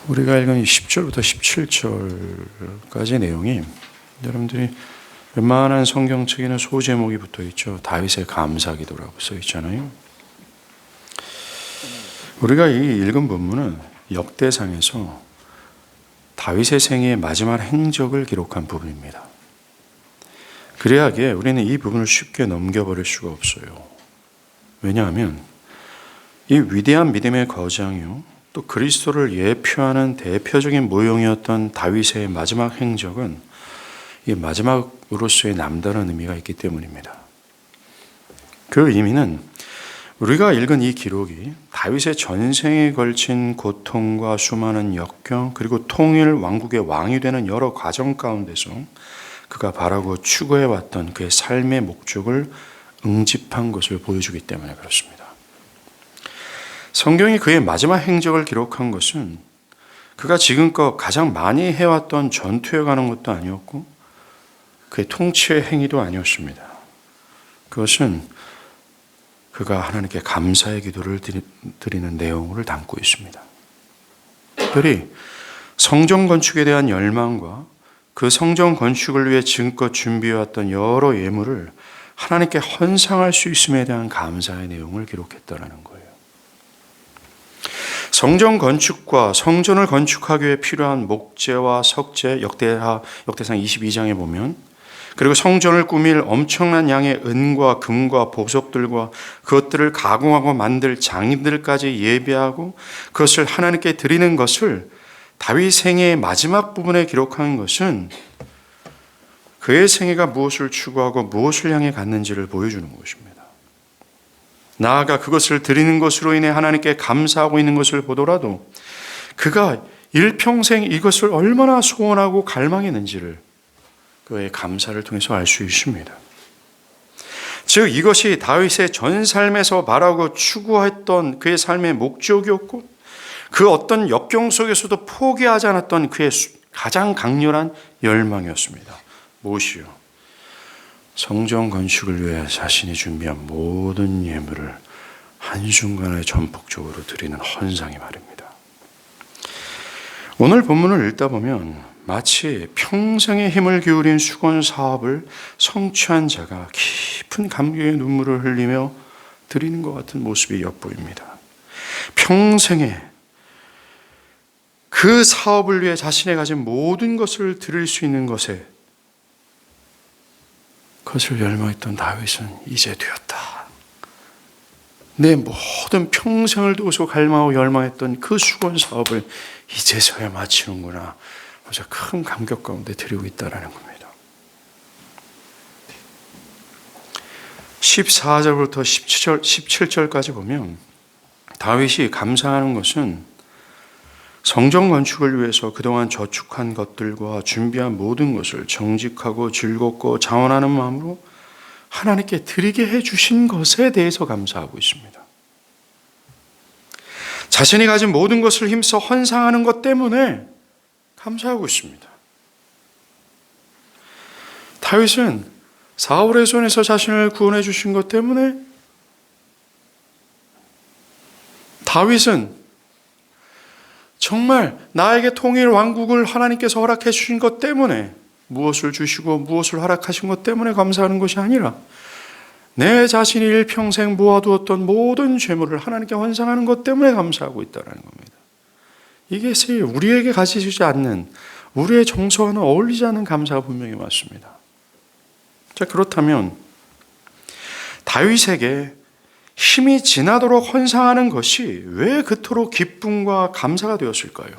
우리가 읽은 10절부터 17절까지 내용이 여러분들이 웬만한 성경책에는 소제목이 붙어 있죠. 다윗의 감사기도라고 써 있잖아요. 우리가 이 읽은 본문은 역대상에서 다윗의 생애의 마지막 행적을 기록한 부분입니다. 그래야기에 우리는 이 부분을 쉽게 넘겨버릴 수가 없어요. 왜냐하면 이 위대한 믿음의 거장이요, 또 그리스도를 예표하는 대표적인 모형이었던 다윗의 마지막 행적은 이 마지막으로서의 남다른 의미가 있기 때문입니다. 그 의미는 우리가 읽은 이 기록이 다윗의 전생에 걸친 고통과 수많은 역경, 그리고 통일 왕국의 왕이 되는 여러 과정 가운데서 그가 바라고 추구해왔던 그의 삶의 목적을 응집한 것을 보여주기 때문에 그렇습니다. 성경이 그의 마지막 행적을 기록한 것은 그가 지금껏 가장 많이 해왔던 전투에 가는 것도 아니었고 그의 통치의 행위도 아니었습니다. 그것은 그가 하나님께 감사의 기도를 드리는 내용을 담고 있습니다. 특별히 성전 건축에 대한 열망과 그 성전 건축을 위해 지금껏 준비해왔던 여러 예물을 하나님께 헌상할 수 있음에 대한 감사의 내용을 기록했다는 거예요. 성전 건축과 성전을 건축하기 위해 필요한 목재와 석재, 역대상 22장에 보면, 그리고 성전을 꾸밀 엄청난 양의 은과 금과 보석들과 그것들을 가공하고 만들 장인들까지 예배하고 그것을 하나님께 드리는 것을 다윗 생애의 마지막 부분에 기록한 것은 그의 생애가 무엇을 추구하고 무엇을 향해 갔는지를 보여주는 것입니다. 나아가 그것을 드리는 것으로 인해 하나님께 감사하고 있는 것을 보더라도 그가 일평생 이것을 얼마나 소원하고 갈망했는지를 그의 감사를 통해서 알 수 있습니다. 즉 이것이 다윗의 전 삶에서 바라고 추구했던 그의 삶의 목적이었고 그 어떤 역경 속에서도 포기하지 않았던 그의 가장 강렬한 열망이었습니다. 무엇이요? 성전 건축을 위해 자신이 준비한 모든 예물을 한순간에 전폭적으로 드리는 헌상이 말입니다. 오늘 본문을 읽다 보면 마치 평생의 힘을 기울인 수건 사업을 성취한 자가 깊은 감격의 눈물을 흘리며 드리는 것 같은 모습이 엿보입니다. 평생에 그 사업을 위해 자신의 가진 모든 것을 드릴 수 있는 것에 그것을 열망했던 다윗은 이제 되었다. 내 모든 평생을 두고서 갈망하고 열망했던 그 수건 사업을 이제서야 마치는구나. 그래서 큰 감격 가운데 드리고 있다는 겁니다. 14절부터 17절까지 보면 다윗이 감사하는 것은 성전 건축을 위해서 그동안 저축한 것들과 준비한 모든 것을 정직하고 즐겁고 자원하는 마음으로 하나님께 드리게 해주신 것에 대해서 감사하고 있습니다. 자신이 가진 모든 것을 힘써 헌상하는 것 때문에 감사하고 있습니다. 다윗은 사울의 손에서 자신을 구원해 주신 것 때문에, 다윗은 정말 나에게 통일 왕국을 하나님께서 허락해 주신 것 때문에, 무엇을 주시고 무엇을 허락하신 것 때문에 감사하는 것이 아니라 내 자신이 일평생 모아두었던 모든 죄물을 하나님께 헌상하는 것 때문에 감사하고 있다는 겁니다. 이것이 우리에게 가지지 않는, 우리의 정서와는 어울리지 않는 감사가 분명히 맞습니다. 자, 그렇다면 다윗에게 힘이 지나도록 헌상하는 것이 왜 그토록 기쁨과 감사가 되었을까요?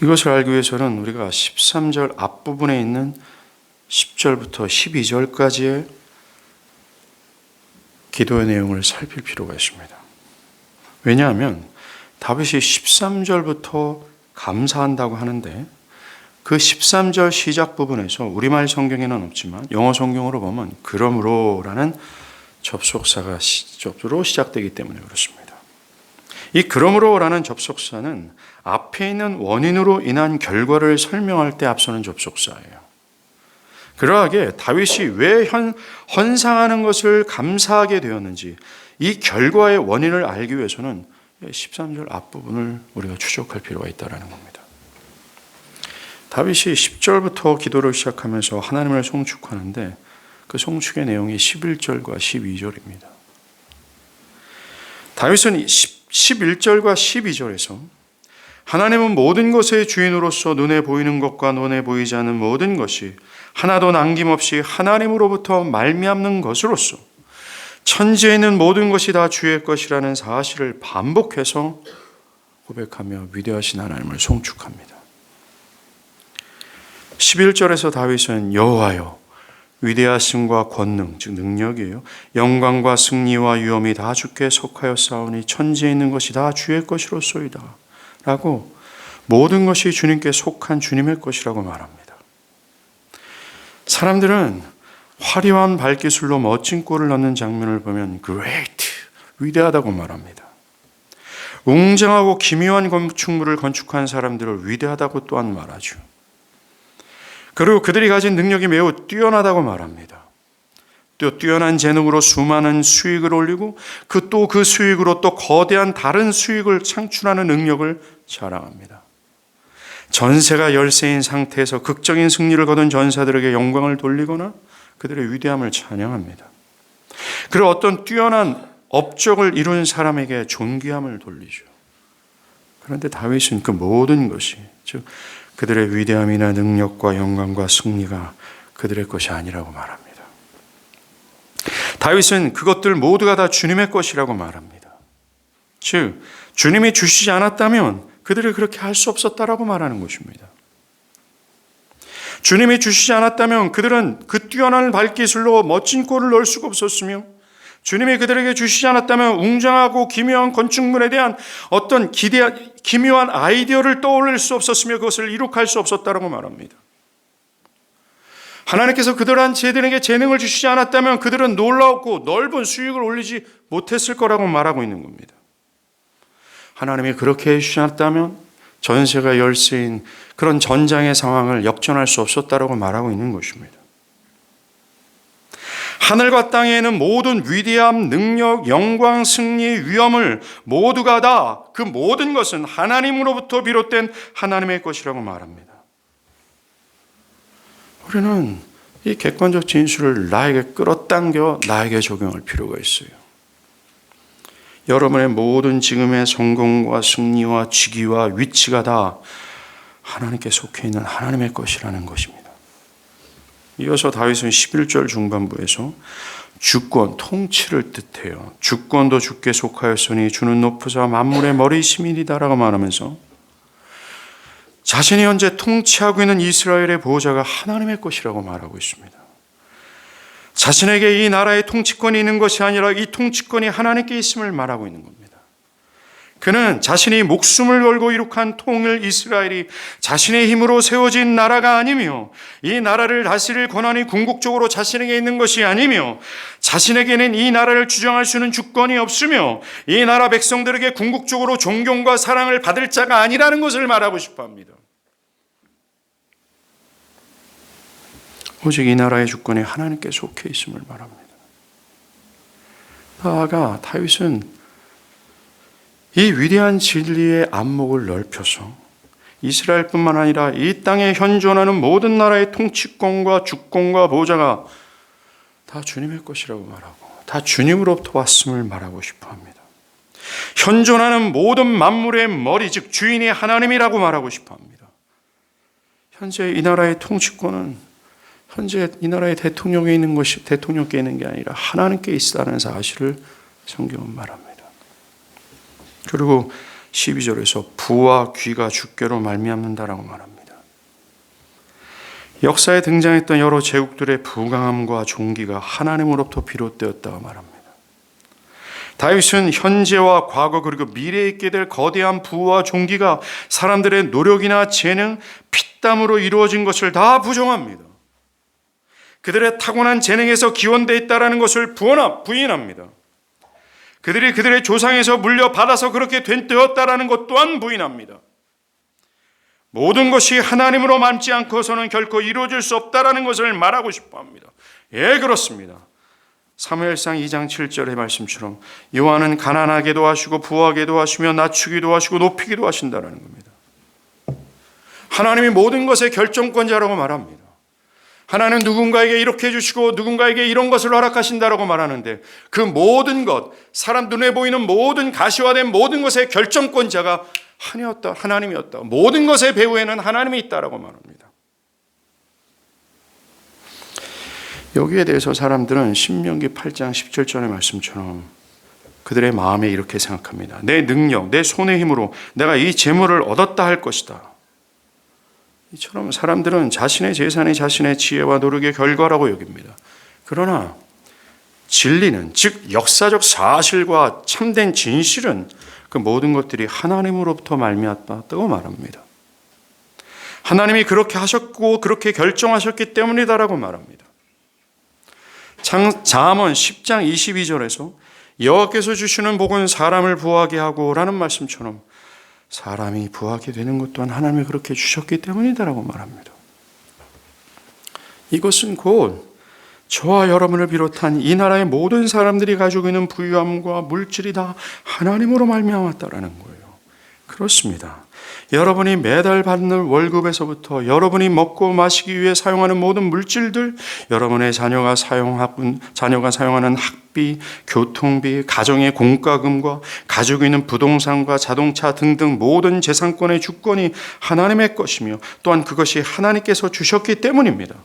이것을 알기 위해서는 우리가 13절 앞부분에 있는 10절부터 12절까지의 기도의 내용을 살필 필요가 있습니다. 왜냐하면 다윗이 13절부터 감사한다고 하는데 그 13절 시작 부분에서 우리말 성경에는 없지만 영어 성경으로 보면 그러므로라는 접속사가 접수로 시작되기 때문에 그렇습니다. 이 그러므로라는 접속사는 앞에 있는 원인으로 인한 결과를 설명할 때 앞서는 접속사예요. 그러하게 다윗이 왜 헌상하는 것을 감사하게 되었는지 이 결과의 원인을 알기 위해서는 13절 앞부분을 우리가 추적할 필요가 있다는 겁니다. 다윗이 10절부터 기도를 시작하면서 하나님을 송축하는데 그 송축의 내용이 11절과 12절입니다. 다윗은 11절과 12절에서 하나님은 모든 것의 주인으로서 눈에 보이는 것과 눈에 보이지 않는 모든 것이 하나도 남김없이 하나님으로부터 말미암는 것으로서 천지에 있는 모든 것이 다 주의 것이라는 사실을 반복해서 고백하며 위대하신 하나님을 송축합니다. 11절에서 다윗은 여호와여 위대하심과 권능, 즉 능력이에요. 영광과 승리와 위엄이 다 주께 속하였사오니 천지에 있는 것이 다 주의 것이로소이다 라고 모든 것이 주님께 속한 주님의 것이라고 말합니다. 사람들은 화려한 발기술로 멋진 골을 넣는 장면을 보면 great, 위대하다고 말합니다. 웅장하고 기묘한 건축물을 건축한 사람들을 위대하다고 또한 말하죠. 그리고 그들이 가진 능력이 매우 뛰어나다고 말합니다. 또 뛰어난 재능으로 수많은 수익을 올리고 그 수익으로 또 거대한 다른 수익을 창출하는 능력을 자랑합니다. 전세가 열세인 상태에서 극적인 승리를 거둔 전사들에게 영광을 돌리거나 그들의 위대함을 찬양합니다. 그리고 어떤 뛰어난 업적을 이룬 사람에게 존귀함을 돌리죠. 그런데 다윗은 그 모든 것이, 즉 그들의 위대함이나 능력과 영광과 승리가 그들의 것이 아니라고 말합니다. 다윗은 그것들 모두가 다 주님의 것이라고 말합니다. 즉 주님이 주시지 않았다면 그들이 그렇게 할 수 없었다라고 말하는 것입니다. 주님이 주시지 않았다면 그들은 그 뛰어난 발기술로 멋진 골을 넣을 수가 없었으며, 주님이 그들에게 주시지 않았다면 웅장하고 기묘한 건축물에 대한 어떤 기묘한 아이디어를 떠올릴 수 없었으며 그것을 이룩할 수 없었다라고 말합니다. 하나님께서 그들에게 재능을 주시지 않았다면 그들은 놀라웠고 넓은 수익을 올리지 못했을 거라고 말하고 있는 겁니다. 하나님이 그렇게 해주시지 않았다면 전세가 열세인 그런 전장의 상황을 역전할 수 없었다라고 말하고 있는 것입니다. 하늘과 땅에는 모든 위대함, 능력, 영광, 승리, 위엄을 모두가 다 그 모든 것은 하나님으로부터 비롯된 하나님의 것이라고 말합니다. 우리는 이 객관적 진술을 나에게 끌어당겨 나에게 적용할 필요가 있어요. 여러분의 모든 지금의 성공과 승리와 직위와 위치가 다 하나님께 속해 있는 하나님의 것이라는 것입니다. 이어서 다윗은 11절 중반부에서 주권, 통치를 뜻해요. 주권도 주께 속하였으니 주는 높으사 만물의 머리심이니다라고 말하면서 자신이 현재 통치하고 있는 이스라엘의 보호자가 하나님의 것이라고 말하고 있습니다. 자신에게 이 나라의 통치권이 있는 것이 아니라 이 통치권이 하나님께 있음을 말하고 있는 겁니다. 그는 자신이 목숨을 걸고 이룩한 통일 이스라엘이 자신의 힘으로 세워진 나라가 아니며 이 나라를 다스릴 권한이 궁극적으로 자신에게 있는 것이 아니며 자신에게는 이 나라를 주장할 수 있는 주권이 없으며 이 나라 백성들에게 궁극적으로 존경과 사랑을 받을 자가 아니라는 것을 말하고 싶어 합니다. 오직 이 나라의 주권이 하나님께 속해 있음을 말합니다. 나아가 다윗은 이 위대한 진리의 안목을 넓혀서 이스라엘뿐만 아니라 이 땅에 현존하는 모든 나라의 통치권과 주권과 보호자가 다 주님의 것이라고 말하고 다 주님으로부터 왔음을 말하고 싶어 합니다. 현존하는 모든 만물의 머리, 즉 주인이 하나님이라고 말하고 싶어 합니다. 현재 이 나라의 통치권은 현재 이 나라의 대통령에 있는 것이 대통령께 있는 게 아니라 하나님께 있다는 사실을 성경은 말합니다. 그리고 12절에서 부와 귀가 주께로 말미암는다라고 말합니다. 역사에 등장했던 여러 제국들의 부강함과 존귀가 하나님으로부터 비롯되었다고 말합니다. 다윗은 현재와 과거 그리고 미래에 있게 될 거대한 부와 존귀가 사람들의 노력이나 재능, 피땀으로 이루어진 것을 다 부정합니다. 그들의 타고난 재능에서 기원되어 있다는 것을 부인합니다. 그들이 그들의 조상에서 물려받아서 그렇게 되었다라는 것 또한 부인합니다. 모든 것이 하나님으로 남지 않고서는 결코 이루어질 수 없다라는 것을 말하고 싶어 합니다. 예, 그렇습니다. 사무엘상 2장 7절의 말씀처럼 여호와는 가난하게도 하시고 부하게도 하시며 낮추기도 하시고 높이기도 하신다라는 겁니다. 하나님이 모든 것의 결정권자라고 말합니다. 하나님은 누군가에게 이렇게 해주시고 누군가에게 이런 것을 허락하신다라고 말하는데 그 모든 것, 사람 눈에 보이는 모든 가시화된 모든 것의 결정권자가 하나님이었다. 모든 것의 배후에는 하나님이 있다라고 말합니다. 여기에 대해서 사람들은 신명기 8장 17절의 말씀처럼 그들의 마음에 이렇게 생각합니다. 내 능력, 내 손의 힘으로 내가 이 재물을 얻었다 할 것이다. 이처럼 사람들은 자신의 재산이 자신의 지혜와 노력의 결과라고 여깁니다. 그러나 진리는, 즉 역사적 사실과 참된 진실은 그 모든 것들이 하나님으로부터 말미암았다고 말합니다. 하나님이 그렇게 하셨고 그렇게 결정하셨기 때문이다라고 말합니다. 잠언 10장 22절에서 여호와께서 주시는 복은 사람을 부하게 하고 라는 말씀처럼 사람이 부하게 되는 것 또한 하나님이 그렇게 주셨기 때문이다라고 말합니다. 이것은 곧 저와 여러분을 비롯한 이 나라의 모든 사람들이 가지고 있는 부유함과 물질이 다 하나님으로 말미암았다라는 거예요. 그렇습니다. 여러분이 매달 받는 월급에서부터 여러분이 먹고 마시기 위해 사용하는 모든 물질들, 여러분의 자녀가 사용하는 학비, 교통비, 가정의 공과금과 가지고 있는 부동산과 자동차 등등 모든 재산권의 주권이 하나님의 것이며 또한 그것이 하나님께서 주셨기 때문입니다.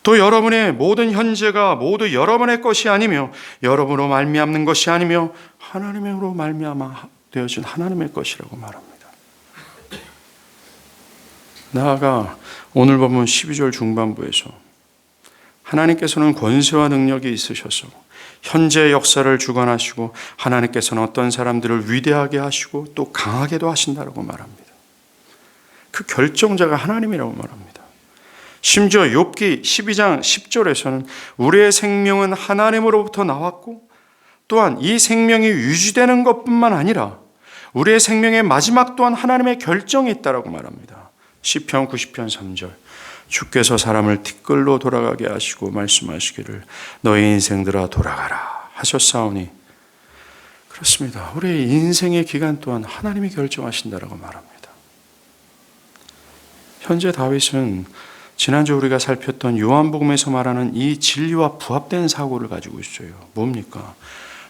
또 여러분의 모든 현재가 모두 여러분의 것이 아니며 여러분으로 말미암는 것이 아니며 하나님으로 말미암아 되어진 하나님의 것이라고 말합니다. 나아가 오늘 본문 12절 중반부에서 하나님께서는 권세와 능력이 있으셔서 현재의 역사를 주관하시고 하나님께서는 어떤 사람들을 위대하게 하시고 또 강하게도 하신다라고 말합니다. 그 결정자가 하나님이라고 말합니다. 심지어 욥기 12장 10절에서는 우리의 생명은 하나님으로부터 나왔고 또한 이 생명이 유지되는 것뿐만 아니라 우리의 생명의 마지막 또한 하나님의 결정이 있다라고 말합니다. 시편 90편 3절 주께서 사람을 티끌로 돌아가게 하시고 말씀하시기를 너의 인생들아 돌아가라 하셨사오니 그렇습니다. 우리의 인생의 기간 또한 하나님이 결정하신다라고 말합니다. 현재 다윗은 지난주 우리가 살폈던 요한복음에서 말하는 이 진리와 부합된 사고를 가지고 있어요. 뭡니까?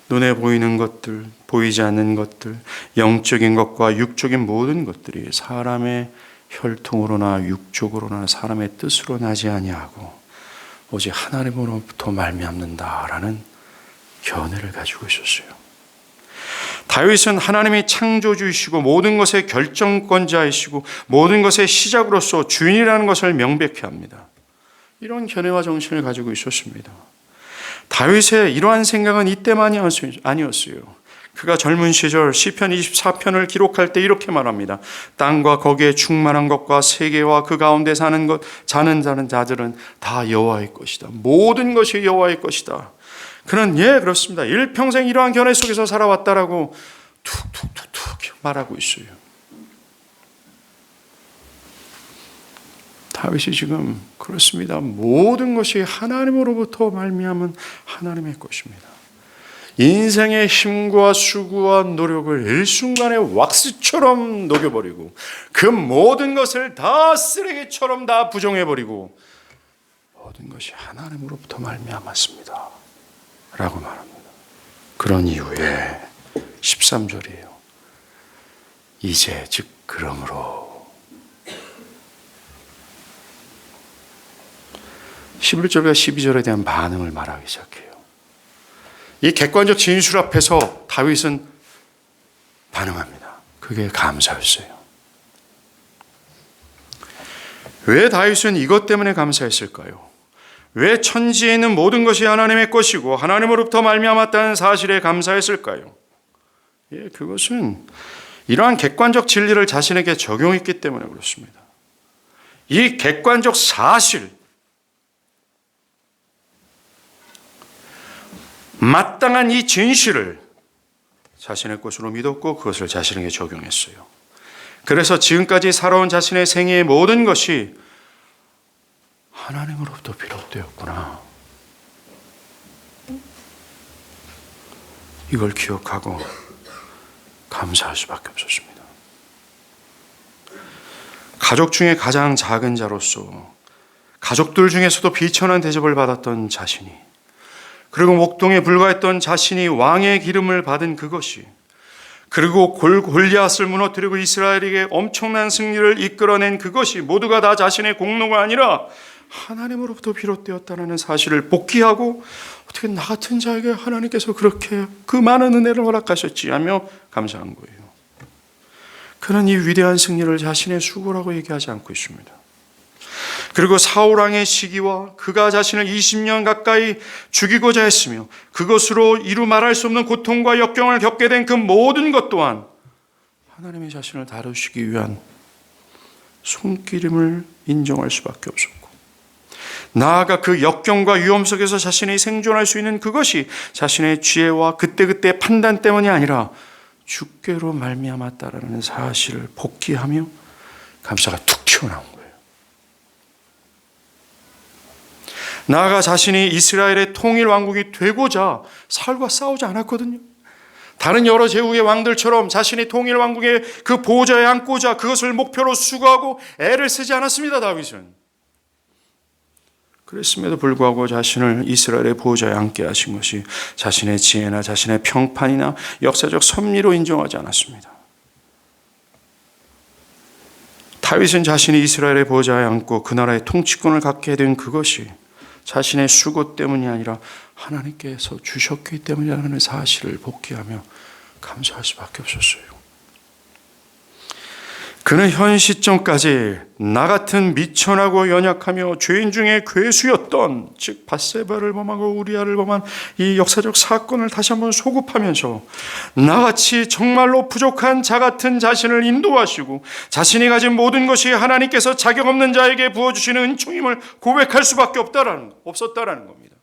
눈에 보이는 것들, 보이지 않는 것들, 영적인 것과 육적인 모든 것들이 사람의 혈통으로나 육적으로나 사람의 뜻으로 나지 아니하고 오직 하나님으로부터 말미암는다라는 견해를 가지고 있었어요. 다윗은 하나님이 창조주이시고 모든 것의 결정권자이시고 모든 것의 시작으로서 주인이라는 것을 명백히 합니다. 이런 견해와 정신을 가지고 있었습니다. 다윗의 이러한 생각은 이때만이 아니었어요. 그가 젊은 시절 시편 24편을 기록할 때 이렇게 말합니다. 땅과 거기에 충만한 것과 세계와 그 가운데 사는 자들은 다 여호와의 것이다. 모든 것이 여호와의 것이다. 그는 그렇습니다. 일평생 이러한 견해 속에서 살아왔다라고 툭툭툭툭 말하고 있어요. 다윗이 지금 그렇습니다. 모든 것이 하나님으로부터 말미암은 하나님의 것입니다. 인생의 힘과 수고와 노력을 일순간에 왁스처럼 녹여버리고 그 모든 것을 다 쓰레기처럼 다 부정해버리고 모든 것이 하나님으로부터 말미암았습니다 라고 말합니다. 그런 이후에 13절이에요. 이제 즉 그러므로 11절과 12절에 대한 반응을 말하기 시작해요. 이 객관적 진술 앞에서 다윗은 반응합니다. 그게 감사였어요. 왜 다윗은 이것 때문에 감사했을까요? 왜 천지에 있는 모든 것이 하나님의 것이고 하나님으로부터 말미암았다는 사실에 감사했을까요? 그것은 이러한 객관적 진리를 자신에게 적용했기 때문에 그렇습니다. 이 객관적 사실, 마땅한 이 진실을 자신의 것으로 믿었고 그것을 자신에게 적용했어요. 그래서 지금까지 살아온 자신의 생애의 모든 것이 하나님으로부터 비롯되었구나. 이걸 기억하고 감사할 수밖에 없었습니다. 가족 중에 가장 작은 자로서 가족들 중에서도 비천한 대접을 받았던 자신이, 그리고 목동에 불과했던 자신이 왕의 기름을 받은 그것이, 그리고 골리앗을 무너뜨리고 이스라엘에게 엄청난 승리를 이끌어낸 그것이 모두가 다 자신의 공로가 아니라 하나님으로부터 비롯되었다는 사실을 복귀하고, 어떻게 나 같은 자에게 하나님께서 그렇게 그 많은 은혜를 허락하셨지 하며 감사한 거예요. 그는 이 위대한 승리를 자신의 수고라고 얘기하지 않고 있습니다. 그리고 사울왕의 시기와 그가 자신을 20년 가까이 죽이고자 했으며 그것으로 이루 말할 수 없는 고통과 역경을 겪게 된 그 모든 것 또한 하나님의 자신을 다루시기 위한 손길임을 인정할 수밖에 없었고, 나아가 그 역경과 위험 속에서 자신이 생존할 수 있는 그것이 자신의 지혜와 그때그때 판단 때문이 아니라 주께로 말미암았다라는 사실을 복귀하며 감사가 툭 튀어나온 거예요. 나아가 자신이 이스라엘의 통일 왕국이 되고자 사울과 싸우지 않았거든요. 다른 여러 제국의 왕들처럼 자신이 통일 왕국의 그 보좌에 앉고자 그것을 목표로 수고하고 애를 쓰지 않았습니다. 다윗은 그랬음에도 불구하고 자신을 이스라엘의 보좌에 앉게 하신 것이 자신의 지혜나 자신의 평판이나 역사적 섭리로 인정하지 않았습니다. 다윗은 자신이 이스라엘의 보좌에 앉고 그 나라의 통치권을 갖게 된 그것이 자신의 수고 때문이 아니라 하나님께서 주셨기 때문이라는 사실을 복귀하며 감사할 수밖에 없었어요. 그는 현 시점까지 나 같은 미천하고 연약하며 죄인 중에 괴수였던, 즉 밧세바를 범하고 우리아를 범한 이 역사적 사건을 다시 한번 소급하면서 나같이 정말로 부족한 자 같은 자신을 인도하시고 자신이 가진 모든 것이 하나님께서 자격 없는 자에게 부어주시는 은총임을 고백할 수밖에 없었다라는 겁니다.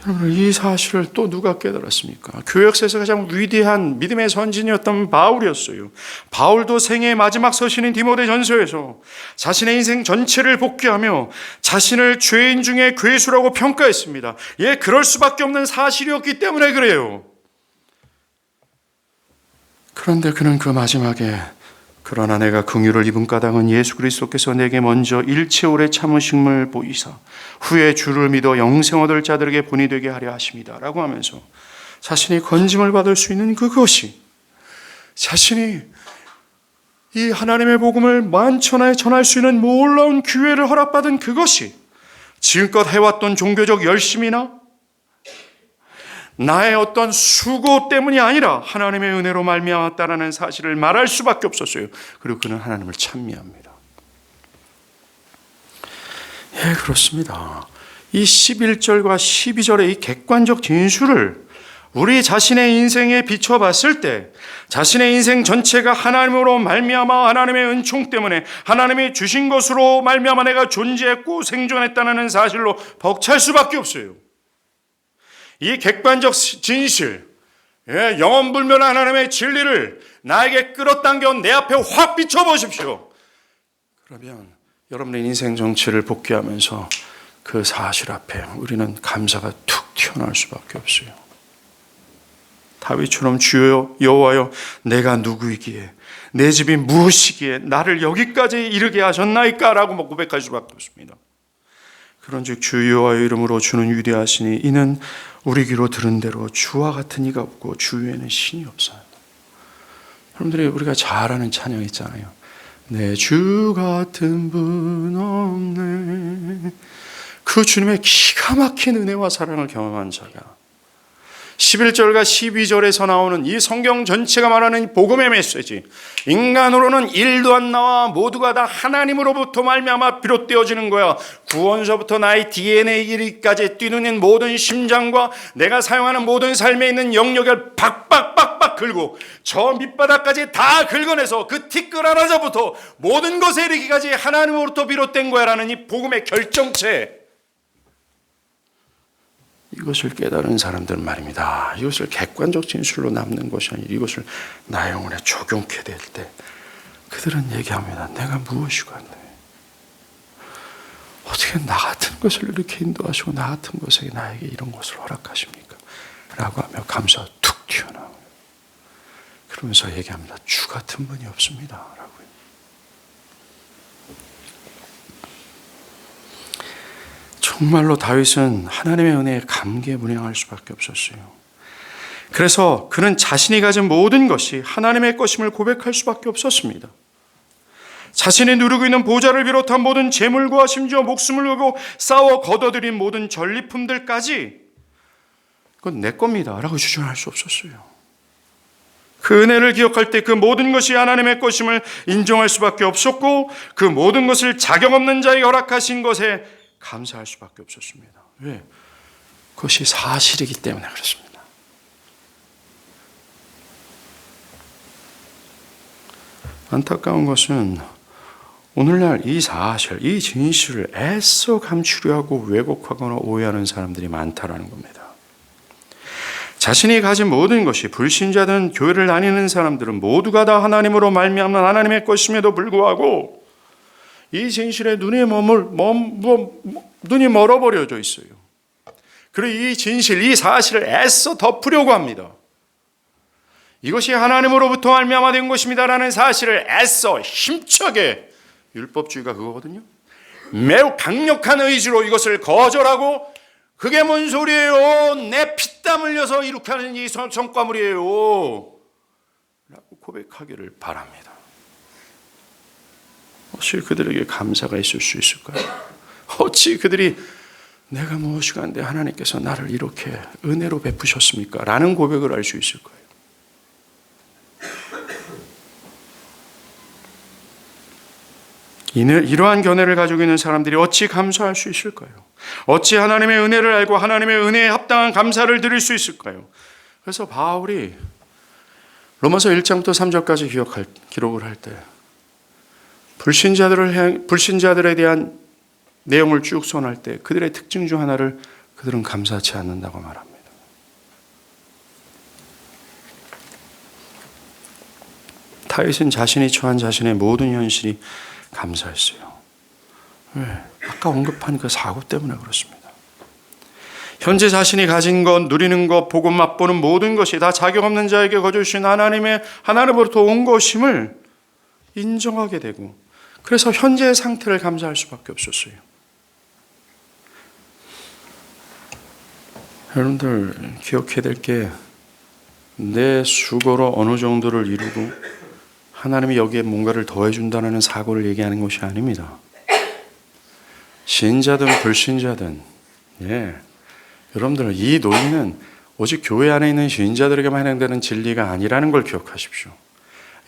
여러분, 이 사실을 또 누가 깨달았습니까? 교회 역사에서 가장 위대한 믿음의 선진이었던 바울이었어요. 바울도 생애의 마지막 서신인 디모데전서에서 자신의 인생 전체를 복귀하며 자신을 죄인 중에 괴수라고 평가했습니다. 예, 그럴 수밖에 없는 사실이었기 때문에 그래요. 그런데 그는 그 마지막에 그러나 내가 긍휼을 입은 까닭은 예수 그리스도께서 내게 먼저 일체 오래 참으심을 보이사 후에 주를 믿어 영생 얻을 자들에게 본이 되게 하려 하십니다 라고 하면서 자신이 건짐을 받을 수 있는 그것이, 자신이 이 하나님의 복음을 만천하에 전할 수 있는 놀라운 기회를 허락받은 그것이 지금껏 해왔던 종교적 열심이나 나의 어떤 수고 때문이 아니라 하나님의 은혜로 말미암았다라는 사실을 말할 수밖에 없었어요. 그리고 그는 하나님을 찬미합니다. 예, 그렇습니다. 이 11절과 12절의 이 객관적 진술을 우리 자신의 인생에 비춰봤을 때 자신의 인생 전체가 하나님으로 말미암아 하나님의 은총 때문에 하나님이 주신 것으로 말미암아 내가 존재했고 생존했다는 사실로 벅찰 수밖에 없어요. 이 객관적 진실, 영원불멸한 하나님의 진리를 나에게 끌어당겨 내 앞에 확 비춰보십시오. 그러면 여러분의 인생 정체를 복귀하면서 그 사실 앞에 우리는 감사가 툭 튀어나올 수밖에 없어요. 다윗처럼 주여 여호와여 내가 누구이기에 내 집이 무엇이기에 나를 여기까지 이르게 하셨나이까 라고 고백할 수밖에 없습니다. 그런즉 주 여호와의 이름으로 주는 위대하시니 이는 우리 귀로 들은 대로 주와 같은 이가 없고 주 위에는 신이 없어요. 여러분들이 우리가 잘 아는 찬양 있잖아요. 내 주 같은 분 없네. 그 주님의 기가 막힌 은혜와 사랑을 경험한 자가 11절과 12절에서 나오는 이 성경 전체가 말하는 복음의 메시지, 인간으로는 일도 안 나와 모두가 다 하나님으로부터 말미암아 비롯되어지는 거야. 구원서부터 나의 DNA에 이르기까지 뛰는 모든 심장과 내가 사용하는 모든 삶에 있는 영역을 박박박박 긁고 저 밑바닥까지 다 긁어내서 그 티끌 하나자부터 모든 것에 이르기까지 하나님으로부터 비롯된 거야 라는 이 복음의 결정체, 이것을 깨달은 사람들 말입니다. 이것을 객관적 진술로 남는 것이 아니라 이것을 나의 영혼에 적용케 될 때 그들은 얘기합니다. 내가 무엇이건데 어떻게 나 같은 것을 이렇게 인도하시고 나 같은 것에게 나에게 이런 것을 허락하십니까? 라고 하며 감사가 툭 튀어나와요. 그러면서 얘기합니다. 주 같은 분이 없습니다. 라고요. 정말로 다윗은 하나님의 은혜에 감개무량할 수밖에 없었어요. 그래서 그는 자신이 가진 모든 것이 하나님의 것임을 고백할 수밖에 없었습니다. 자신이 누리고 있는 보좌를 비롯한 모든 재물과 심지어 목숨을 걸고 싸워 거둬들인 모든 전리품들까지 그건 내 겁니다 라고 주장할 수 없었어요. 그 은혜를 기억할 때 그 모든 것이 하나님의 것임을 인정할 수밖에 없었고 그 모든 것을 자격 없는 자에게 허락하신 것에 감사할 수밖에 없었습니다. 왜? 그것이 사실이기 때문에 그렇습니다. 안타까운 것은 오늘날 이 사실, 이 진실을 애써 감추려 하고 왜곡하거나 오해하는 사람들이 많다라는 겁니다. 자신이 가진 모든 것이 불신자든 교회를 다니는 사람들은 모두가 다 하나님으로 말미암는 하나님의 것임에도 불구하고 이 진실에 눈이 멀어버려져 있어요. 그리고 이 진실, 이 사실을 애써 덮으려고 합니다. 이것이 하나님으로부터 말미암아 된 것입니다라는 사실을 애써 힘차게, 율법주의가 그거거든요. 매우 강력한 의지로 이것을 거절하고 그게 뭔 소리예요? 내 피땀 흘려서 이렇게 하는 이 성과물이에요 라고 고백하기를 바랍니다. 어찌 그들에게 감사가 있을 수 있을까요? 어찌 그들이 내가 무엇이가 한데 하나님께서 나를 이렇게 은혜로 베푸셨습니까? 라는 고백을 할 수 있을까요? 이러한 견해를 가지고 있는 사람들이 어찌 감사할 수 있을까요? 어찌 하나님의 은혜를 알고 하나님의 은혜에 합당한 감사를 드릴 수 있을까요? 그래서 바울이 로마서 1장부터 3절까지 기록을 할 때 불신자들에 대한 내용을 쭉 선할 때 그들의 특징 중 하나를 그들은 감사치 않는다고 말합니다. 다윗은 자신이 처한 자신의 모든 현실이 감사했어요. 왜? 아까 언급한 그 사고 때문에 그렇습니다. 현재 자신이 가진 것, 누리는 것, 보고 맛보는 모든 것이 다 자격 없는 자에게 거저주신 하나님으로부터 온 것임을 인정하게 되고 그래서 현재의 상태를 감사할 수밖에 없었어요. 여러분들 기억해야 될 게 내 수고로 어느 정도를 이루고 하나님이 여기에 뭔가를 더해준다는 사고를 얘기하는 것이 아닙니다. 신자든 불신자든 여러분들 이 논리는 오직 교회 안에 있는 신자들에게만 해당되는 진리가 아니라는 걸 기억하십시오.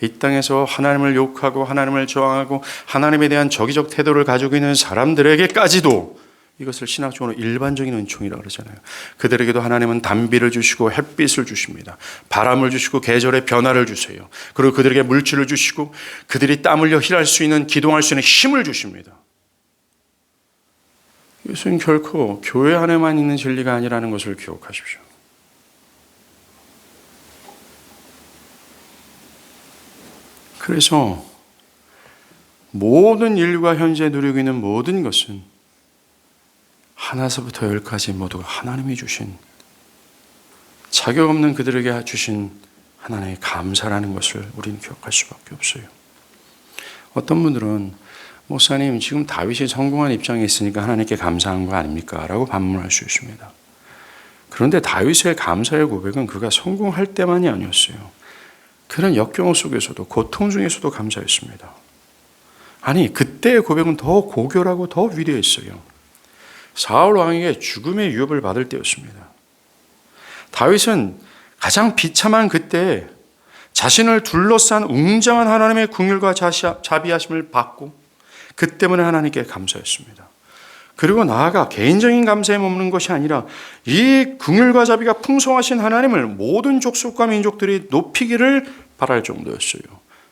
이 땅에서 하나님을 욕하고 하나님을 저항하고 하나님에 대한 적의적 태도를 가지고 있는 사람들에게까지도 이것을 신학적으로 일반적인 은총이라고 그러잖아요. 그들에게도 하나님은 단비를 주시고 햇빛을 주십니다. 바람을 주시고 계절의 변화를 주세요. 그리고 그들에게 물질을 주시고 그들이 땀 흘려 일할 수 있는, 기동할 수 있는 힘을 주십니다. 이것은 결코 교회 안에만 있는 진리가 아니라는 것을 기억하십시오. 그래서 모든 인류가 현재 누리고 있는 모든 것은 하나서부터 열까지 모두가 하나님이 주신, 자격 없는 그들에게 주신 하나님의 감사라는 것을 우리는 기억할 수밖에 없어요. 어떤 분들은 목사님 지금 다윗이 성공한 입장에 있으니까 하나님께 감사한 거 아닙니까? 라고 반문할 수 있습니다. 그런데 다윗의 감사의 고백은 그가 성공할 때만이 아니었어요. 그런 역경호 속에서도, 고통 중에서도 감사했습니다. 아니, 그때의 고백은 더 고결하고 더 위대했어요. 사울 왕에게 죽음의 위협을 받을 때였습니다. 다윗은 가장 비참한 그때 자신을 둘러싼 웅장한 하나님의 긍휼과 자비하심을 받고 그 때문에 하나님께 감사했습니다. 그리고 나아가 개인적인 감사에 머무는 것이 아니라 이 긍휼과 자비가 풍성하신 하나님을 모든 족속과 민족들이 높이기를 바랄 정도였어요.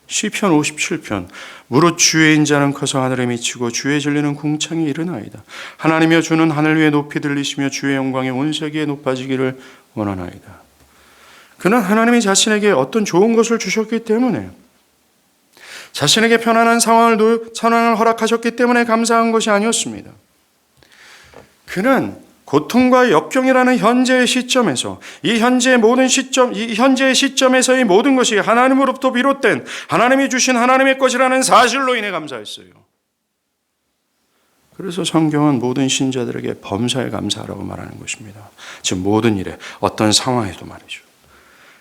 시편 57편 무릇 주의 인자는 커서 하늘에 미치고 주의 진리는 궁창에 이르나이다. 하나님이여 주는 하늘 위에 높이 들리시며 주의 영광이 온 세계에 높아지기를 원하나이다. 그는 하나님이 자신에게 어떤 좋은 것을 주셨기 때문에, 자신에게 편안한 상황을 허락하셨기 때문에 감사한 것이 아니었습니다. 그는 고통과 역경이라는 현재의 시점에서 이 현재의 시점에서의 모든 것이 하나님으로부터 비롯된 하나님이 주신 하나님의 것이라는 사실로 인해 감사했어요. 그래서 성경은 모든 신자들에게 범사에 감사하라고 말하는 것입니다. 즉 모든 일에 어떤 상황에도 말이죠.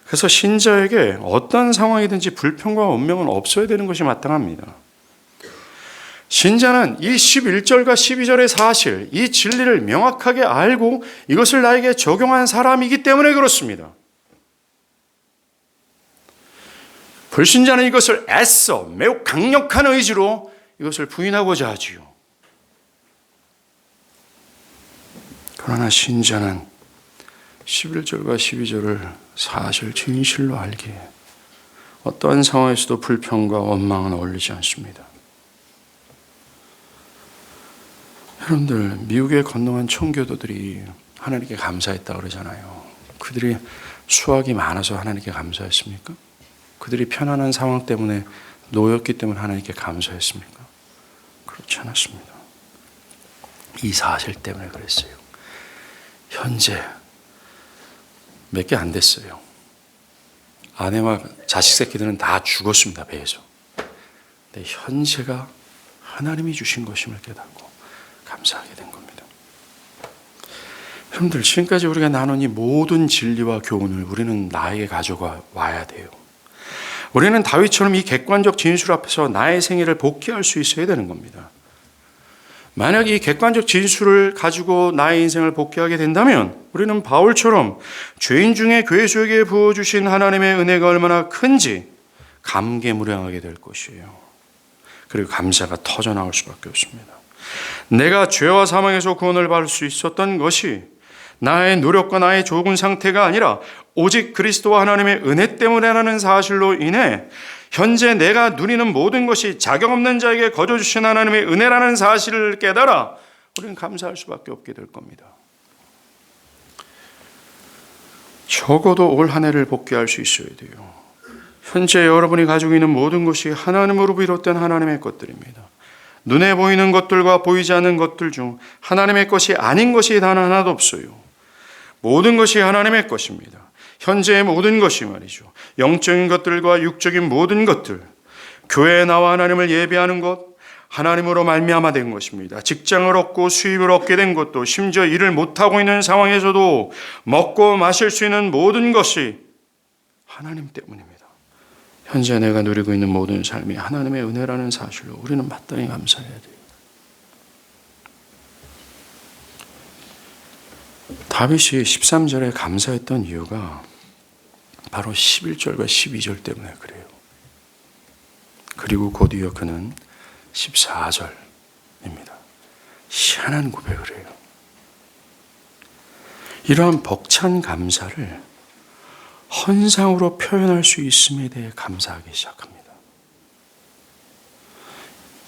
그래서 신자에게 어떤 상황이든지 불평과 원명은 없어야 되는 것이 마땅합니다. 신자는 이 11절과 12절의 사실, 이 진리를 명확하게 알고 이것을 나에게 적용한 사람이기 때문에 그렇습니다. 불신자는 이것을 애써 매우 강력한 의지로 이것을 부인하고자 하지요. 그러나 신자는 11절과 12절을 사실 진실로 알기에 어떠한 상황에서도 불평과 원망은 어울리지 않습니다. 여러분들, 미국에 건너간 청교도들이 하나님께 감사했다고 그러잖아요. 그들이 수확이 많아서 하나님께 감사했습니까? 그들이 편안한 상황 때문에 놓였기 때문에 하나님께 감사했습니까? 그렇지 않았습니다. 이 사실 때문에 그랬어요. 현재 몇 개 안 됐어요. 아내와 자식 새끼들은 다 죽었습니다, 배에서. 근데 현재가 하나님이 주신 것임을 깨닫고 감사하게 된 겁니다. 여러분들, 지금까지 우리가 나눈 이 모든 진리와 교훈을 우리는 나에게 가져가 와야 돼요. 우리는 다윗처럼 이 객관적 진술 앞에서 나의 생애를 복귀할 수 있어야 되는 겁니다. 만약 이 객관적 진술을 가지고 나의 인생을 복귀하게 된다면 우리는 바울처럼 죄인 중에 교회 소에게 부어주신 하나님의 은혜가 얼마나 큰지 감개무량하게 될 것이에요. 그리고 감사가 터져나올 수밖에 없습니다. 내가 죄와 사망에서 구원을 받을 수 있었던 것이 나의 노력과 나의 좋은 상태가 아니라 오직 그리스도와 하나님의 은혜 때문이라는 사실로 인해 현재 내가 누리는 모든 것이 자격 없는 자에게 거저 주신 하나님의 은혜라는 사실을 깨달아 우리는 감사할 수밖에 없게 될 겁니다. 적어도 올 한 해를 복귀할 수 있어야 돼요. 현재 여러분이 가지고 있는 모든 것이 하나님으로 비롯된 하나님의 것들입니다. 눈에 보이는 것들과 보이지 않는 것들 중 하나님의 것이 아닌 것이 단 하나도 없어요. 모든 것이 하나님의 것입니다. 현재의 모든 것이 말이죠. 영적인 것들과 육적인 모든 것들, 교회에 나와 하나님을 예배하는 것, 하나님으로 말미암아 된 것입니다. 직장을 얻고 수입을 얻게 된 것도, 심지어 일을 못하고 있는 상황에서도 먹고 마실 수 있는 모든 것이 하나님 때문입니다. 현재 내가 누리고 있는 모든 삶이 하나님의 은혜라는 사실로 우리는 마땅히 감사해야 돼요. 다윗이 13절에 감사했던 이유가 바로 11절과 12절 때문에 그래요. 그리고 곧이어 그는 14절입니다. 희한한 고백을 해요. 이러한 벅찬 감사를 헌상으로 표현할 수 있음에 대해 감사하기 시작합니다.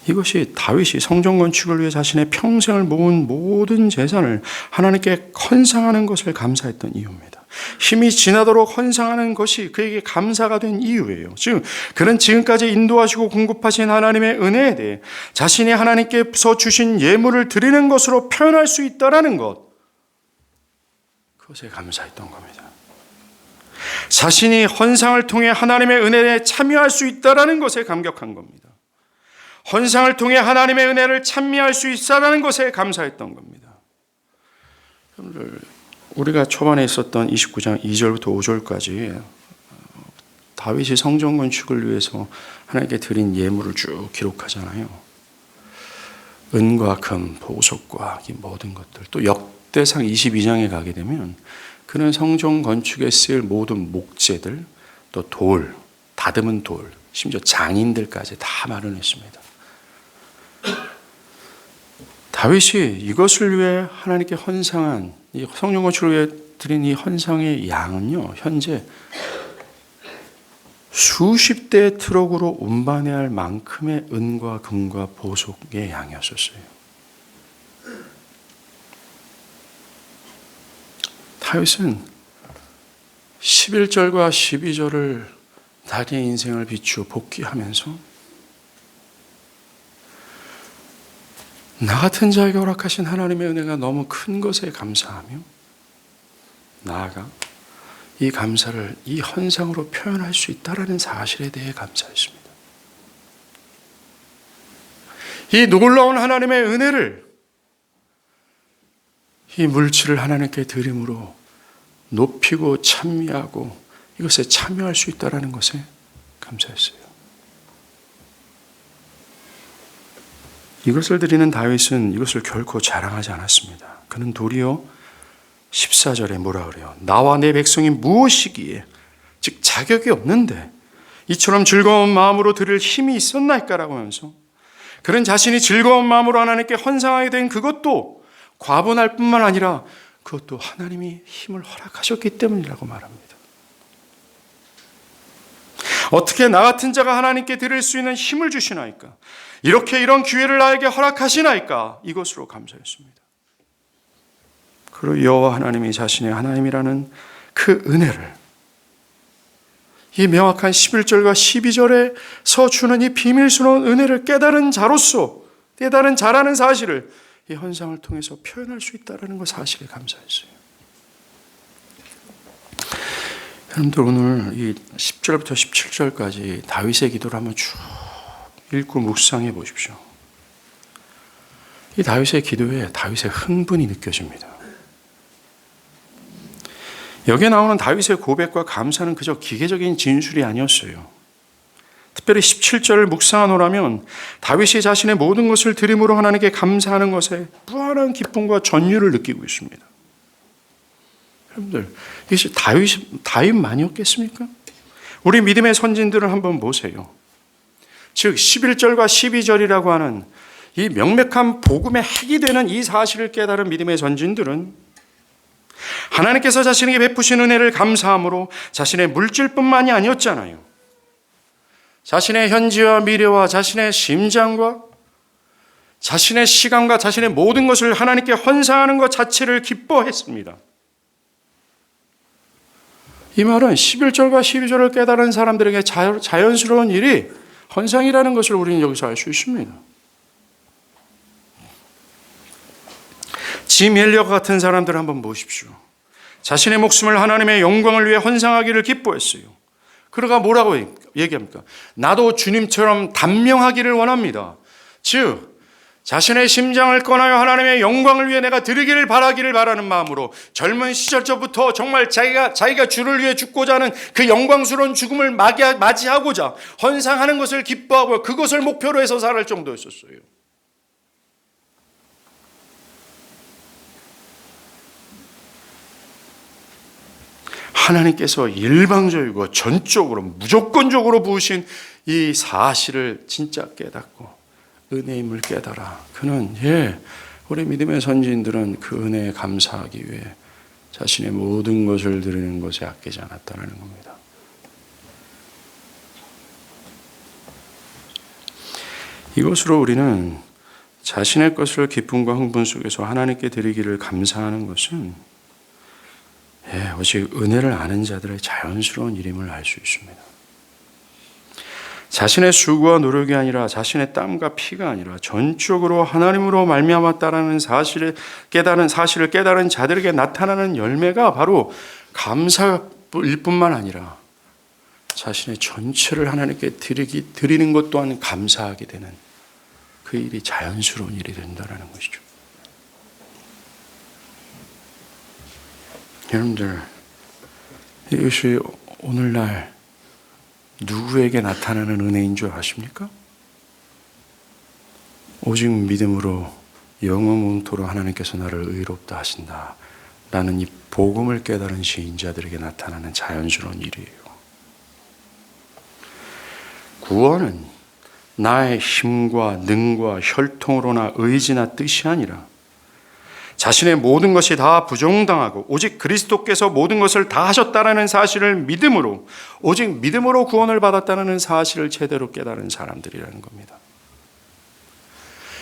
이것이 다윗이 성전 건축을 위해 자신의 평생을 모은 모든 재산을 하나님께 헌상하는 것을 감사했던 이유입니다. 힘이 지나도록 헌상하는 것이 그에게 감사가 된 이유예요. 즉, 그는 지금까지 인도하시고 공급하신 하나님의 은혜에 대해 자신이 하나님께서 주신 예물을 드리는 것으로 표현할 수 있다는 것, 그것에 감사했던 겁니다. 자신이 헌상을 통해 하나님의 은혜에 참여할 수 있다는 것에 감격한 겁니다. 헌상을 통해 하나님의 은혜를 찬미할 수 있다는 것에 감사했던 겁니다. 우리가 초반에 있었던 29장 2절부터 5절까지 다윗이 성전 건축을 위해서 하나님께 드린 예물을 쭉 기록하잖아요. 은과 금, 보석과 이 모든 것들. 또 역대상 22장에 가게 되면 그는 성전 건축에 쓰일 모든 목재들, 또 돌, 다듬은 돌, 심지어 장인들까지 다 마련했습니다. 다윗이 이것을 위해 하나님께 헌상한 이 성전 건축을 위해 드린 이 헌상의 양은요, 현재 수십 대의 트럭으로 운반해야 할 만큼의 은과 금과 보석의 양이었었어요. 다윗은 11절과 12절을 자기의 인생을 비추어 복귀하면서 나 같은 자에게 허락하신 하나님의 은혜가 너무 큰 것에 감사하며 나아가 이 감사를 이 헌상으로 표현할 수 있다는 사실에 대해 감사했습니다. 이 놀라운 하나님의 은혜를 이 물질을 하나님께 드림으로 높이고 찬미하고 이것에 참여할 수 있다는 것에 감사했어요. 이것을 드리는 다윗은 이것을 결코 자랑하지 않았습니다. 그는 도리어 14절에 뭐라 그래요? 나와 내 백성이 무엇이기에 즉 자격이 없는데 이처럼 즐거운 마음으로 드릴 힘이 있었나이까라고 하면서 그는 자신이 즐거운 마음으로 하나님께 헌상하게 된 그것도 과분할 뿐만 아니라 그것도 하나님이 힘을 허락하셨기 때문이라고 말합니다. 어떻게 나 같은 자가 하나님께 드릴 수 있는 힘을 주시나이까? 이렇게 이런 기회를 나에게 허락하시나이까? 이것으로 감사했습니다. 그리고 여호와 하나님이 자신의 하나님이라는 그 은혜를 이 명확한 11절과 12절에서 주는 이 비밀스러운 은혜를 깨달은 자로서 깨달은 자라는 사실을 이 헌상을 통해서 표현할 수 있다는 것 사실에 감사했어요. 여러분들 오늘 이 10절부터 17절까지 다윗의 기도를 한번 쭉 읽고 묵상해 보십시오. 이 다윗의 기도에 다윗의 흥분이 느껴집니다. 여기에 나오는 다윗의 고백과 감사는 그저 기계적인 진술이 아니었어요. 특별히 17절을 묵상하노라면 다윗이 자신의 모든 것을 드림으로 하나님께 감사하는 것에 무한한 기쁨과 전율을 느끼고 있습니다. 여러분들, 이것이 다윗만이었겠습니까? 우리 믿음의 선진들을 한번 보세요. 즉 11절과 12절이라고 하는 이 명백한 복음의 핵이 되는 이 사실을 깨달은 믿음의 선진들은 하나님께서 자신에게 베푸신 은혜를 감사함으로 자신의 물질뿐만이 아니었잖아요. 자신의 현재와 미래와 자신의 심장과 자신의 시간과 자신의 모든 것을 하나님께 헌상하는 것 자체를 기뻐했습니다. 이 말은 11절과 12절을 깨달은 사람들에게 자연스러운 일이 헌상이라는 것을 우리는 여기서 알 수 있습니다. 짐 엘리엇 같은 사람들 한번 보십시오. 자신의 목숨을 하나님의 영광을 위해 헌상하기를 기뻐했어요. 그러가 뭐라고 얘기합니까? 나도 주님처럼 단명하기를 원합니다. 즉 자신의 심장을 꺼내어 하나님의 영광을 위해 내가 드리기를 바라는 마음으로 젊은 시절부터 정말 자기가 주를 위해 죽고자 하는 그 영광스러운 죽음을 맞이하고자 헌상하는 것을 기뻐하고 그것을 목표로 해서 살할 정도였었어요. 하나님께서 일방적이고 전적으로 무조건적으로 부으신 이 사실을 진짜 깨닫고 은혜의 힘을 깨달아 그는 우리 믿음의 선지인들은 그 은혜에 감사하기 위해 자신의 모든 것을 드리는 것에 아끼지 않았다는 겁니다. 이것으로 우리는 자신의 것을 기쁨과 흥분 속에서 하나님께 드리기를 감사하는 것은 오직 은혜를 아는 자들의 자연스러운 일임을 알 수 있습니다. 자신의 수고와 노력이 아니라 자신의 땀과 피가 아니라 전적으로 하나님으로 말미암았다라는 사실을 깨달은 자들에게 나타나는 열매가 바로 감사일 뿐만 아니라 자신의 전체를 하나님께 드리는 것 또한 감사하게 되는 그 일이 자연스러운 일이 된다는 것이죠. 여러분들, 이것이 오늘날 누구에게 나타나는 은혜인 줄 아십니까? 오직 믿음으로 영원토로 하나님께서 나를 의롭다 하신다 라는 이 복음을 깨달은 시인자들에게 나타나는 자연스러운 일이에요. 구원은 나의 힘과 능과 혈통으로나 의지나 뜻이 아니라 자신의 모든 것이 다 부정당하고 오직 그리스도께서 모든 것을 다 하셨다는 사실을 믿음으로 오직 믿음으로 구원을 받았다는 사실을 제대로 깨달은 사람들이라는 겁니다.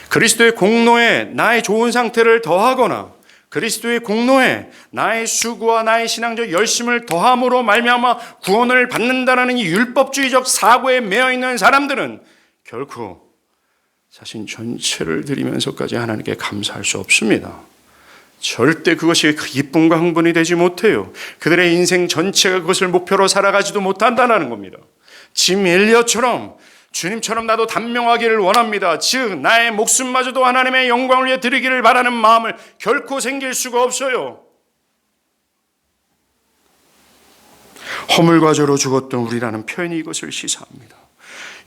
그리스도의 공로에 나의 좋은 상태를 더하거나 그리스도의 공로에 나의 수고와 나의 신앙적 열심을 더함으로 말미암아 구원을 받는다는 이 율법주의적 사고에 매여 있는 사람들은 결코 자신 전체를 드리면서까지 하나님께 감사할 수 없습니다. 절대 그것이 기쁨과 흥분이 되지 못해요. 그들의 인생 전체가 그것을 목표로 살아가지도 못한다는 겁니다. 짐 엘리엇처럼 주님처럼 나도 단명하기를 원합니다. 즉 나의 목숨마저도 하나님의 영광을 위해 드리기를 바라는 마음을 결코 생길 수가 없어요. 허물과 죄로 죽었던 우리라는 표현이 이것을 시사합니다.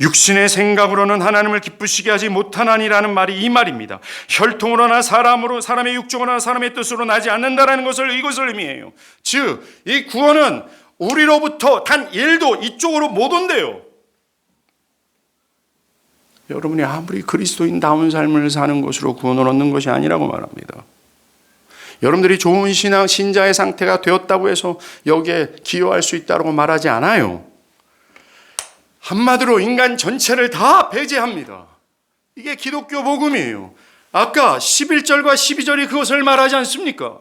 육신의 생각으로는 하나님을 기쁘시게 하지 못하나니라는 말이 이 말입니다. 혈통으로나 사람의 육적으로나 사람의 뜻으로 나지 않는다라는 것을 이것을 의미해요. 즉 이 구원은 우리로부터 단 1도 이쪽으로 못 온대요. 여러분이 아무리 그리스도인다운 삶을 사는 것으로 구원을 얻는 것이 아니라고 말합니다. 여러분들이 좋은 신자의 상태가 되었다고 해서 여기에 기여할 수 있다고 말하지 않아요. 한마디로 인간 전체를 다 배제합니다. 이게 기독교 복음이에요. 아까 11절과 12절이 그것을 말하지 않습니까?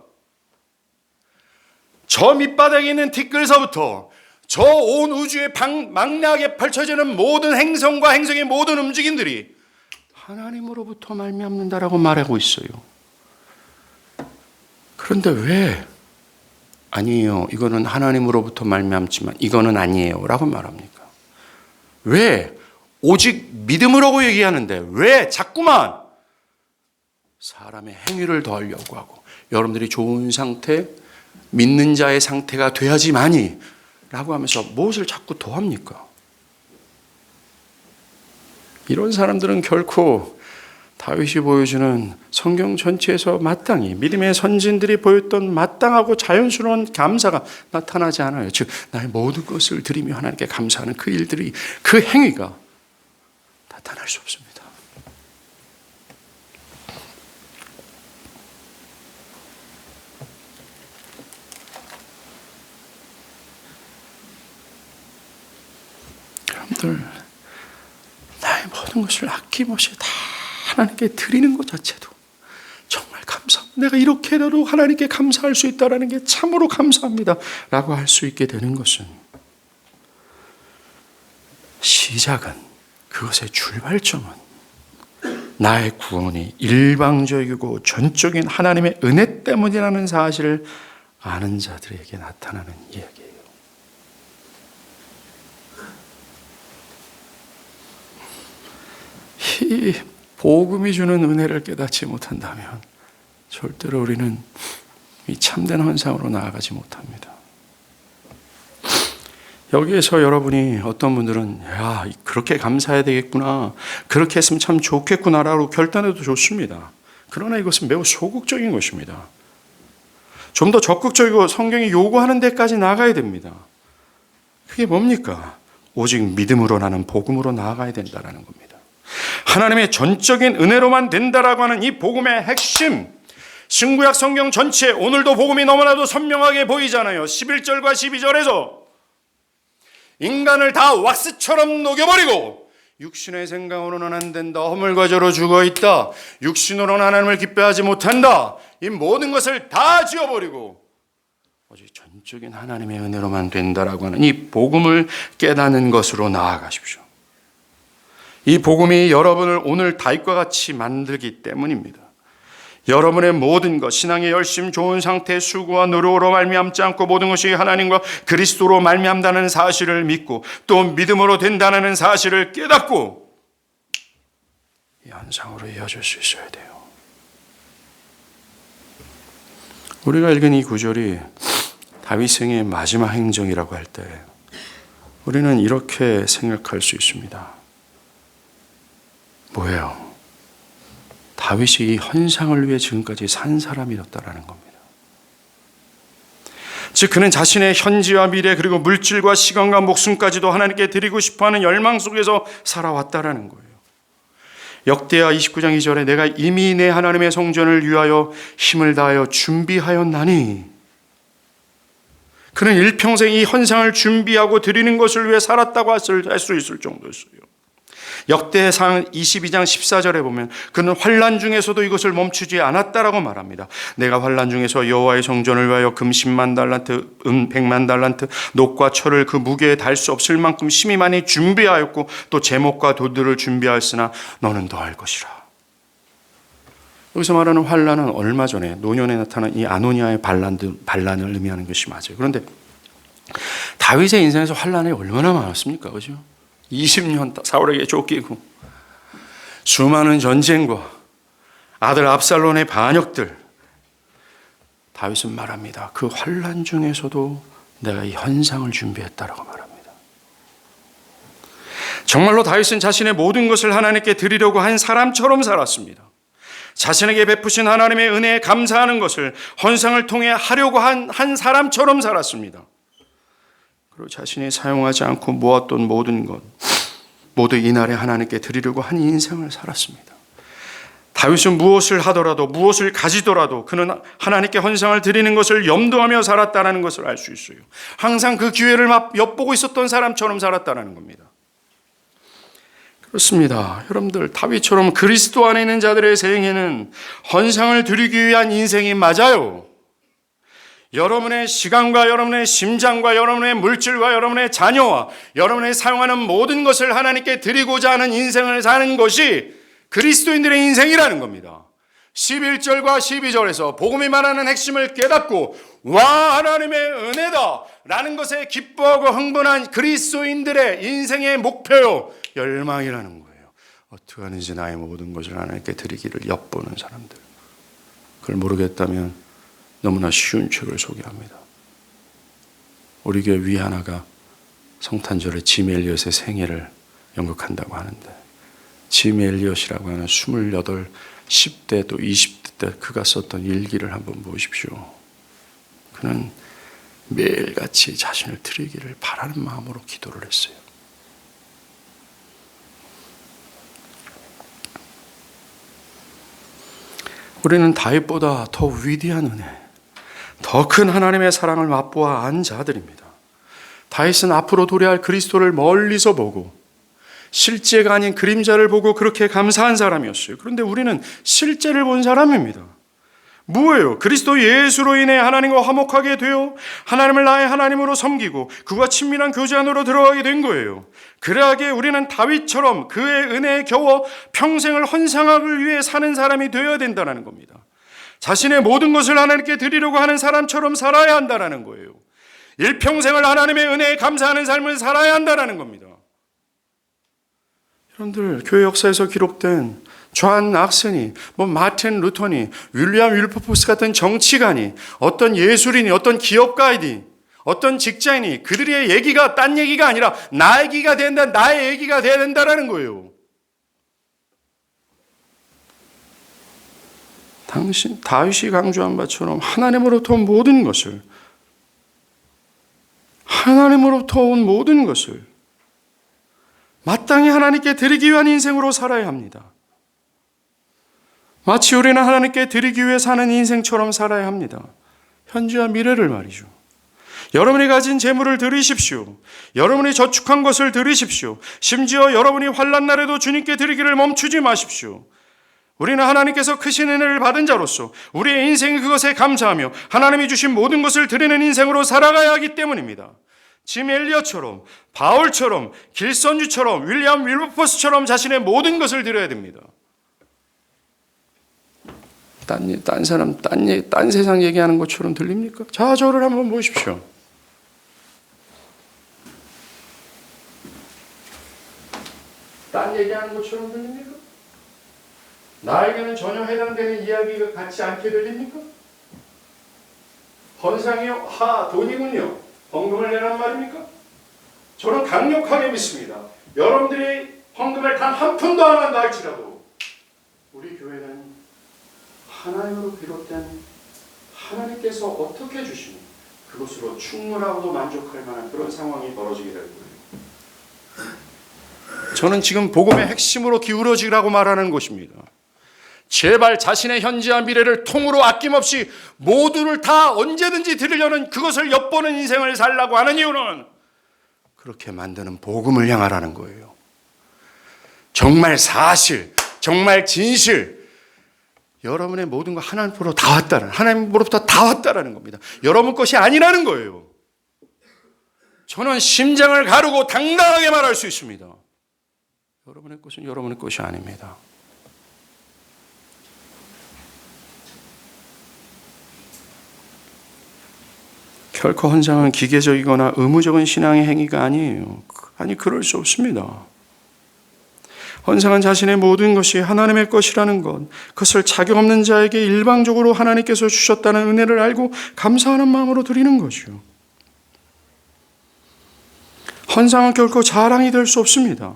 저 밑바닥에 있는 티끌서부터 저 온 우주에 망라하게 펼쳐지는 모든 행성과 행성의 모든 움직임들이 하나님으로부터 말미암는다라고 말하고 있어요. 그런데 왜 아니에요, 이거는 하나님으로부터 말미암지만 이거는 아니에요 라고 말합니까? 왜 오직 믿음으로고 얘기하는데 왜 자꾸만 사람의 행위를 더하려고 하고 여러분들이 좋은 상태, 믿는 자의 상태가 돼야지만이 라고 하면서 무엇을 자꾸 더합니까? 이런 사람들은 결코 다윗이 보여주는 성경 전체에서 마땅히 믿음의 선진들이 보였던 마땅하고 자연스러운 감사가 나타나지 않아요. 즉 나의 모든 것을 드리며 하나님께 감사하는 그 일들이, 그 행위가 나타날 수 없습니다. 여러분들 나의 모든 것을 아낌없이 다 하나님께 드리는 것 자체도 정말 감사합니다. 내가 이렇게라도 하나님께 감사할 수 있다는 게 참으로 감사합니다 라고 할 수 있게 되는 것은 시작은, 그것의 출발점은 나의 구원이 일방적이고 전적인 하나님의 은혜 때문이라는 사실을 아는 자들에게 나타나는 이야기예요. 이 복음이 주는 은혜를 깨닫지 못한다면 절대로 우리는 이 참된 헌상으로 나아가지 못합니다. 여기에서 여러분이 어떤 분들은 야, 그렇게 감사해야 되겠구나, 그렇게 했으면 참 좋겠구나라고 결단해도 좋습니다. 그러나 이것은 매우 소극적인 것입니다. 좀 더 적극적이고 성경이 요구하는 데까지 나가야 됩니다. 그게 뭡니까? 오직 믿음으로 나는 복음으로 나아가야 된다는 겁니다. 하나님의 전적인 은혜로만 된다라고 하는 이 복음의 핵심, 신구약 성경 전체 오늘도 복음이 너무나도 선명하게 보이잖아요. 11절과 12절에서 인간을 다 왁스처럼 녹여버리고 육신의 생각으로는 안 된다, 허물과 죄로 죽어있다, 육신으로는 하나님을 기뻐하지 못한다, 이 모든 것을 다 지워버리고 오직 전적인 하나님의 은혜로만 된다라고 하는 이 복음을 깨닫는 것으로 나아가십시오. 이 복음이 여러분을 오늘 다윗과 같이 만들기 때문입니다. 여러분의 모든 것, 신앙의 열심, 좋은 상태, 수고와 노력으로 말미암지 않고 모든 것이 하나님과 그리스도로 말미암다는 사실을 믿고 또 믿음으로 된다는 사실을 깨닫고 이 현상으로 이어질 수 있어야 돼요. 우리가 읽은 이 구절이 다윗 생의 마지막 행정이라고 할 때 우리는 이렇게 생각할 수 있습니다. 뭐예요? 다윗이 이 헌상을 위해 지금까지 산 사람이었다라는 겁니다. 즉 그는 자신의 현지와 미래 그리고 물질과 시간과 목숨까지도 하나님께 드리고 싶어하는 열망 속에서 살아왔다라는 거예요. 역대하 29장 2절에 내가 이미 내 하나님의 성전을 위하여 힘을 다하여 준비하였나니, 그는 일평생 이 헌상을 준비하고 드리는 것을 위해 살았다고 할 수 있을 정도였어요. 역대상 22장 14절에 보면 그는 환난 중에서도 이것을 멈추지 않았다라고 말합니다. 내가 환난 중에서 여호와의 성전을 위하여 금 10만 달란트, 은 100만 달란트, 녹과 철을 그 무게에 달 수 없을 만큼 심히 많이 준비하였고 또 제목과 도들을 준비하였으나 너는 더할 것이라. 여기서 말하는 환난은 얼마 전에 노년에 나타난 이 아노니아의 반란을 의미하는 것이 맞아요. 그런데 다윗의 인생에서 환난이 얼마나 많았습니까? 그죠? 20년 사울에게 쫓기고 수많은 전쟁과 아들 압살론의 반역들. 다윗은 말합니다. 그 환난 중에서도 내가 이 현상을 준비했다라고 말합니다. 정말로 다윗은 자신의 모든 것을 하나님께 드리려고 한 사람처럼 살았습니다. 자신에게 베푸신 하나님의 은혜에 감사하는 것을 헌상을 통해 하려고 한 사람처럼 살았습니다. 그리고 자신이 사용하지 않고 모았던 모든 것 모두 이날에 하나님께 드리려고 한 인생을 살았습니다. 다윗은 무엇을 하더라도 무엇을 가지더라도 그는 하나님께 헌상을 드리는 것을 염두하며 살았다는 것을 알 수 있어요. 항상 그 기회를 엿보고 있었던 사람처럼 살았다는 겁니다. 그렇습니다. 여러분들, 다윗처럼 그리스도 안에 있는 자들의 생애는 헌상을 드리기 위한 인생이 맞아요. 여러분의 시간과 여러분의 심장과 여러분의 물질과 여러분의 자녀와 여러분의 사용하는 모든 것을 하나님께 드리고자 하는 인생을 사는 것이 그리스도인들의 인생이라는 겁니다. 11절과 12절에서 복음이 말하는 핵심을 깨닫고 와 하나님의 은혜다 라는 것에 기뻐하고 흥분한 그리스도인들의 인생의 목표요 열망이라는 거예요. 어떻게 하는지 나의 모든 것을 하나님께 드리기를 엿보는 사람들. 그걸 모르겠다면 너무나 쉬운 책을 소개합니다. 우리 교회 위하나가 성탄절에 짐 엘리엇의 생애를 연극한다고 하는데 짐 엘리엇이라고 하는 28, 10대 또 20대 때 그가 썼던 일기를 한번 보십시오. 그는 매일같이 자신을 드리기를 바라는 마음으로 기도를 했어요. 우리는 다윗보다 더 위대한 은혜, 더 큰 하나님의 사랑을 맛보아 안 자들입니다. 다윗은 앞으로 도래할 그리스도를 멀리서 보고 실제가 아닌 그림자를 보고 그렇게 감사한 사람이었어요. 그런데 우리는 실제를 본 사람입니다. 뭐예요? 그리스도 예수로 인해 하나님과 화목하게 되어 하나님을 나의 하나님으로 섬기고 그와 친밀한 교제 안으로 들어가게 된 거예요. 그러하기에 우리는 다윗처럼 그의 은혜에 겨워 평생을 헌상하기 위해 사는 사람이 되어야 된다는 겁니다. 자신의 모든 것을 하나님께 드리려고 하는 사람처럼 살아야 한다는 거예요. 일평생을 하나님의 은혜에 감사하는 삶을 살아야 한다는 겁니다. 여러분들, 교회 역사에서 기록된 존 락슨이, 마틴 루터니, 윌리엄 윌버포스 같은 정치가니, 어떤 예술인이, 어떤 기업가이니, 어떤 직장인이 그들의 얘기가 딴 얘기가 아니라 나의 얘기가 된다, 나의 얘기가 돼야 된다라는 거예요. 다윗이 강조한 바처럼 하나님으로부터 온 모든 것을 마땅히 하나님께 드리기 위한 인생으로 살아야 합니다. 마치 우리는 하나님께 드리기 위해 사는 인생처럼 살아야 합니다. 현재와 미래를 말이죠. 여러분이 가진 재물을 드리십시오. 여러분이 저축한 것을 드리십시오. 심지어 여러분이 환난 날에도 주님께 드리기를 멈추지 마십시오. 우리는 하나님께서 크신 은혜를 받은 자로서 우리의 인생이 그것에 감사하며 하나님이 주신 모든 것을 드리는 인생으로 살아가야 하기 때문입니다. 짐 엘리엇처럼, 바울처럼, 길선주처럼, 윌리엄 윌버포스처럼 자신의 모든 것을 드려야 됩니다. 딴 사람, 딴 세상 얘기하는 것처럼 들립니까? 자, 저를 한번 보십시오. 딴 얘기하는 것처럼 들립니까? 나에게는 전혀 해당되는 이야기가 같지 않게 들립니까? 헌상이요? 돈이군요. 헌금을 내란 말입니까? 저는 강력하게 믿습니다. 여러분들이 헌금을 단 한 푼도 안 한다 할지라도 우리 교회는 하나님으로 비롯된 하나님께서 어떻게 주시는 그것으로 충분하고도 만족할 만한 그런 상황이 벌어지게 될 거예요. 저는 지금 복음의 핵심으로 기울어지라고 말하는 것입니다. 제발 자신의 현재와 미래를 통으로 아낌없이 모두를 다 언제든지 드리려는 그것을 엿보는 인생을 살라고 하는 이유는 그렇게 만드는 복음을 향하라는 거예요. 정말 사실, 정말 진실, 여러분의 모든 거 하나님으로부터 다 왔다라는 겁니다. 여러분 것이 아니라는 거예요. 저는 심장을 가르고 당당하게 말할 수 있습니다. 여러분의 것은 여러분의 것이 아닙니다. 결코 헌상은 기계적이거나 의무적인 신앙의 행위가 아니에요. 아니, 그럴 수 없습니다. 헌상은 자신의 모든 것이 하나님의 것이라는 것, 그것을 자격 없는 자에게 일방적으로 하나님께서 주셨다는 은혜를 알고 감사하는 마음으로 드리는 것이요. 헌상은 결코 자랑이 될 수 없습니다.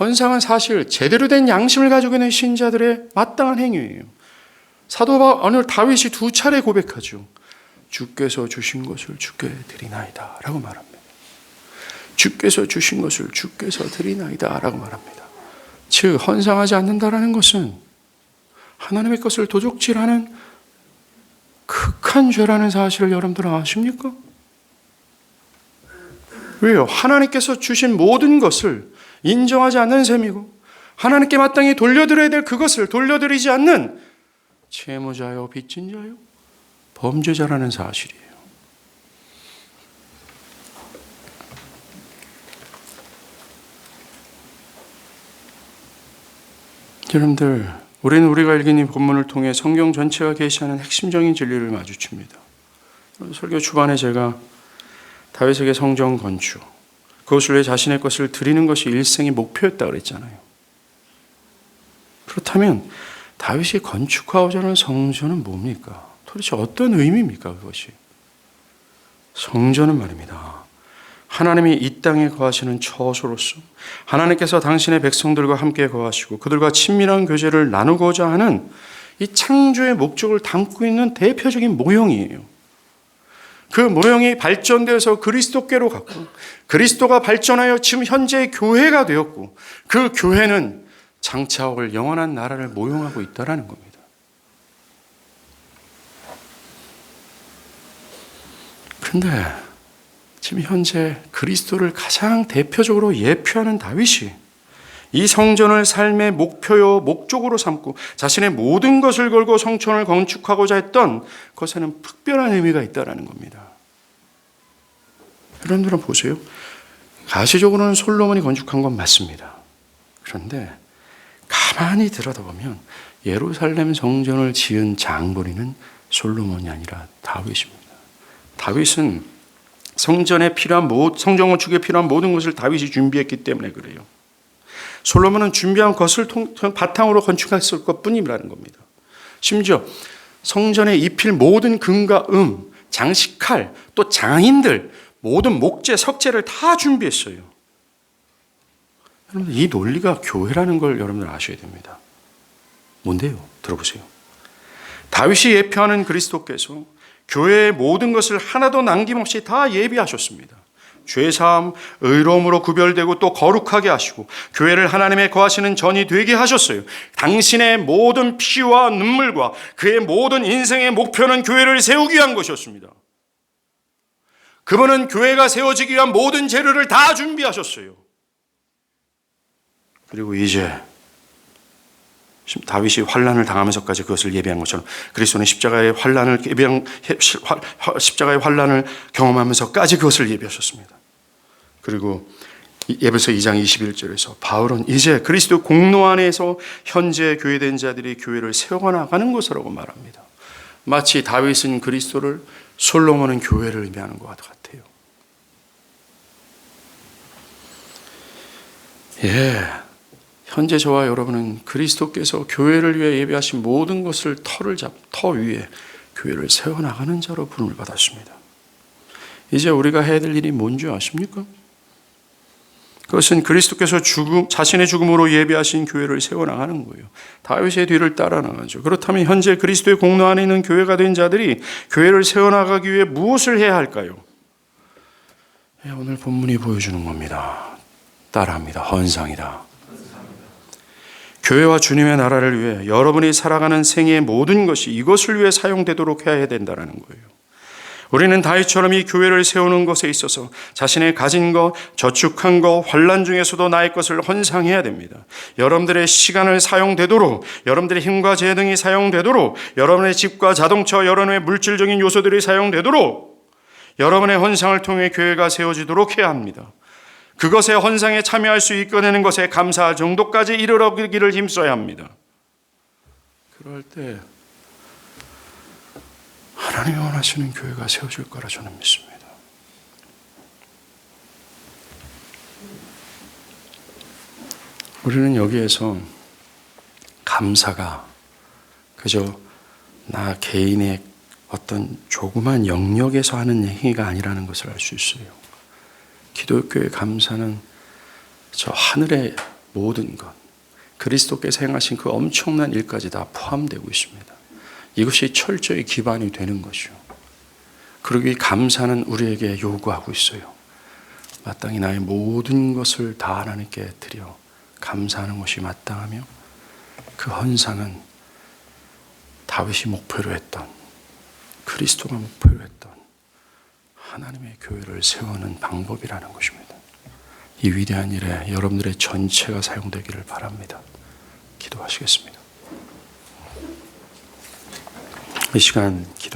헌상은 사실 제대로 된 양심을 가지고 있는 신자들의 마땅한 행위예요. 사도 오늘 다윗이 2차례 고백하죠. 주께서 주신 것을 주께 드리나이다 라고 말합니다. 주께서 주신 것을 주께서 드리나이다 라고 말합니다. 즉 헌상하지 않는다라는 것은 하나님의 것을 도적질하는 극한 죄라는 사실을 여러분들은 아십니까? 왜요? 하나님께서 주신 모든 것을 인정하지 않는 셈이고 하나님께 마땅히 돌려드려야 될 그것을 돌려드리지 않는 채무자요 빚진 자요 범죄자라는 사실이에요. 여러분들, 우리는 우리가 읽은 이 본문을 통해 성경 전체가 계시하는 핵심적인 진리를 마주칩니다. 설교 초반에 제가 다윗에게 성전 건축, 그것을 위해 자신의 것을 드리는 것이 일생의 목표였다고 그랬잖아요. 그렇다면 다윗이 건축하고자 하는 성전은 뭡니까? 도대체 어떤 의미입니까, 그것이? 성전은 말입니다, 하나님이 이 땅에 거하시는 처소로서 하나님께서 당신의 백성들과 함께 거하시고 그들과 친밀한 교제를 나누고자 하는 이 창조의 목적을 담고 있는 대표적인 모형이에요. 그 모형이 발전돼서 그리스도께로 갔고 그리스도가 발전하여 지금 현재의 교회가 되었고 그 교회는 장차 올 영원한 나라를 모형하고 있다는 겁니다. 그런데 지금 현재 그리스도를 가장 대표적으로 예표하는 다윗이 이 성전을 삶의 목표요 목적으로 삼고 자신의 모든 것을 걸고 성전을 건축하고자 했던 것에는 특별한 의미가 있다는 겁니다. 여러분들은 보세요. 가시적으로는 솔로몬이 건축한 건 맞습니다. 그런데 가만히 들여다보면 예루살렘 성전을 지은 장본인은 솔로몬이 아니라 다윗입니다. 다윗은 성전 건축에 필요한 모든 것을 다윗이 준비했기 때문에 그래요. 솔로몬은 준비한 것을 바탕으로 건축했을 것뿐이라는 겁니다. 심지어 성전에 입힐 모든 금과 장식칼, 또 장인들, 모든 목재, 석재를 다 준비했어요. 여러분들, 이 논리가 교회라는 걸 여러분들 아셔야 됩니다. 뭔데요? 들어보세요. 다윗이 예표하는 그리스도께서 교회의 모든 것을 하나도 남김없이 다 예비하셨습니다. 죄사함, 의로움으로 구별되고 또 거룩하게 하시고 교회를 하나님의 거하시는 전이 되게 하셨어요. 당신의 모든 피와 눈물과 그의 모든 인생의 목표는 교회를 세우기 위한 것이었습니다. 그분은 교회가 세워지기 위한 모든 재료를 다 준비하셨어요. 그리고 이제 다윗이 환난을 당하면서까지 그것을 예비한 것처럼 그리스도는 십자가의 환난을 경험하면서까지 그것을 예비하셨습니다. 그리고 에베소 2장 21절에서 바울은 이제 그리스도 공로 안에서 현재 교회된 자들이 교회를 세워나가는 것이라고 말합니다. 마치 다윗은 그리스도를, 솔로몬은 교회를 의미하는 것 같아요. 현재 저와 여러분은 그리스도께서 교회를 위해 예비하신 모든 것을 터 위에 교회를 세워나가는 자로 부름을 받았습니다. 이제 우리가 해야 될 일이 뭔지 아십니까? 그것은 그리스도께서 자신의 죽음으로 예비하신 교회를 세워나가는 거예요. 다윗의 뒤를 따라 나가죠. 그렇다면 현재 그리스도의 공로 안에 있는 교회가 된 자들이 교회를 세워나가기 위해 무엇을 해야 할까요? 오늘 본문이 보여주는 겁니다. 따라합니다. 헌상이다. 교회와 주님의 나라를 위해 여러분이 살아가는 생애의 모든 것이 이것을 위해 사용되도록 해야 된다는 거예요. 우리는 다윗처럼 이 교회를 세우는 것에 있어서 자신의 가진 것, 저축한 것, 환난 중에서도 나의 것을 헌상해야 됩니다. 여러분들의 시간을 사용되도록, 여러분들의 힘과 재능이 사용되도록, 여러분의 집과 자동차, 여러분의 물질적인 요소들이 사용되도록 여러분의 헌상을 통해 교회가 세워지도록 해야 합니다. 그것의 헌상에 참여할 수 있게 것에 감사할 정도까지 이르러기를 힘써야 합니다. 그럴 때 하나님이 원하시는 교회가 세워질 거라 저는 믿습니다. 우리는 여기에서 감사가 그저 나 개인의 어떤 조그만 영역에서 하는 행위가 아니라는 것을 알 수 있어요. 기독교의 감사는 저 하늘의 모든 것, 그리스도께서 행하신 그 엄청난 일까지 다 포함되고 있습니다. 이것이 철저히 기반이 되는 것이요. 그리고 이 감사는 우리에게 요구하고 있어요. 마땅히 나의 모든 것을 다 하나님께 드려 감사하는 것이 마땅하며 그 헌상은 다윗이 목표로 했던, 그리스도가 목표로 했던 하나님의 교회를 세우는 방법이라는 것입니다. 이 위대한 일에 여러분들의 전체가 사용되기를 바랍니다. 기도하시겠습니다. 이 시간 기도